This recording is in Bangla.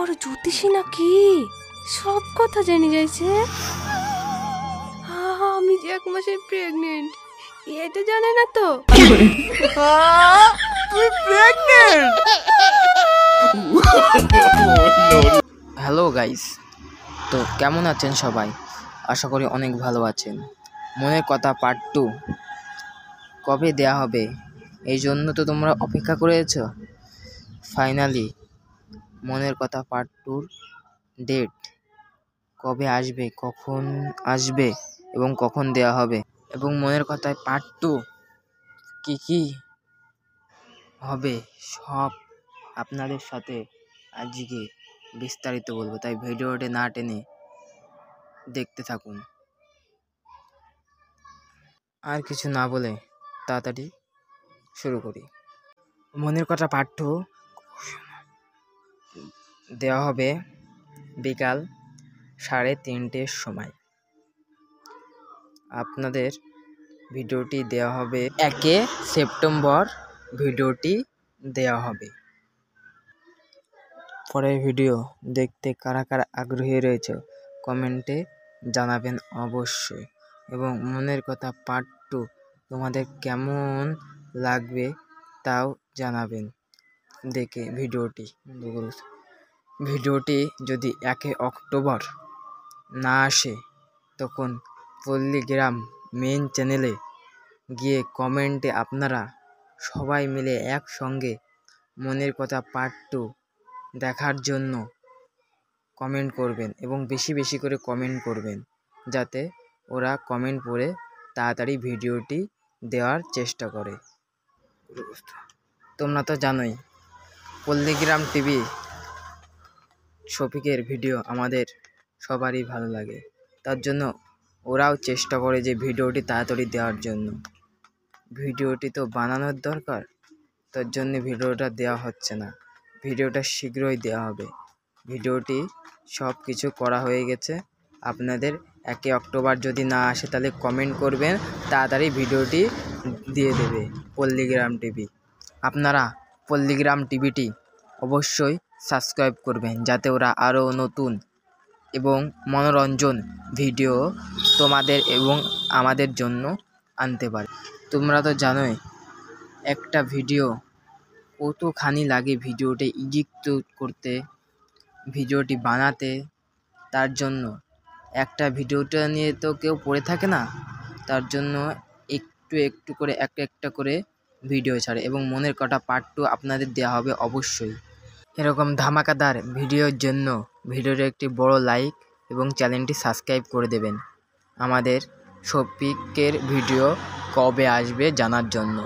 বড় জ্যোতিষী নাকি, সব কথা জেনে যাইছে। আমি যে 1 মাসের প্রেগনেন্ট, এটা জানে না তো। তুই প্রেগনেন্ট? হ্যালো গাইস, তো কেমন আছেন সবাই? আশা করি অনেক ভালো আছেন। মনের কথা পার্ট 2 কবে দেয়া হবে, এই জন্য তো তোমরা অপেক্ষা করেছো। ফাইনালি মনের কথা পার্ট 2 ডেট কবে আসবে, কখন আসবে এবং কখন দেয়া হবে, এবং মনের কথায় পার্ট 2 কি হবে সব আপনাদের সাথে আজকে বিস্তারিত বলবো। তাই ভিডিওটি না টেনে দেখতে থাকুন। আর কিছু না বলে তাড়াতাড়ি শুরু করি। মনের কথা পার্ট 2 দেওয়া হবে বিকাল 3:30-র সময়। আপনাদের ভিডিওটি দেওয়া হবে 1 সেপ্টেম্বর। ভিডিওটি দেওয়া হবে। পরের ভিডিও দেখতে কারা কারা আগ্রহী রয়েছে কমেন্টে জানাবেন অবশ্যই। এবং মনের কথা পার্ট 2 তোমাদের কেমন লাগবে তাও জানাবেন দেখে ভিডিওটি যদি 1 অক্টোবর না আসে তখন পল্লীগ্রাম মেন চ্যানেলে গিয়ে কমেন্টে আপনারা সবাই মিলে একসঙ্গে মনের কথা পার্ট 2 দেখার জন্য কমেন্ট করবেন এবং বেশি বেশি করে কমেন্ট করবেন, যাতে ওরা কমেন্ট পড়ে তাড়াতাড়ি ভিডিওটি দেওয়ার চেষ্টা করে। তোমরা তো জানোই পল্লীগ্রাম টিভি শফিকের ভিডিও আমাদের সবারই ভালো লাগে, তার জন্য ওরাও চেষ্টা করে যে ভিডিওটি তাড়াতাড়ি দেওয়ার জন্য। ভিডিওটি তো বানানোর দরকার, তার জন্য ভিডিওটা দেওয়া হচ্ছে না। ভিডিওটা শীঘ্রই দেওয়া হবে। ভিডিওটি সব কিছু করা হয়ে গেছে। আপনাদের 1 অক্টোবর যদি না আসে তাহলে কমেন্ট করবেন, তাড়াতাড়ি ভিডিওটি দিয়ে দেবে পল্লীগ্রাম টিভি। আপনারা পল্লীগ্রাম টিভিটি অবশ্যই সাবস্ক্রাইব করবেন, যাতে ওরা আরও নতুন এবং মনোরঞ্জন ভিডিও তোমাদের এবং আমাদের জন্য আনতে পারে। তোমরা তো জানোই একটা ভিডিও কতখানি লাগে ভিডিওটি এডিট করতে, ভিডিওটি বানাতে। তার জন্য একটা ভিডিওটা নিয়ে তো কেউ পড়ে থাকে না, তার জন্য একটু একটু করে একটা করে ভিডিও ছাড়ে। এবং মনের কথা পার্ট 2 আপনাদের দেওয়া হবে অবশ্যই। এরকম ধামাকাদার ভিডিওর জন্য ভিডিওতে একটি বড় লাইক এবং চ্যানেলটি সাবস্ক্রাইব করে দেবেন আমাদের শফিকের ভিডিও কবে আসবে জানার জন্য।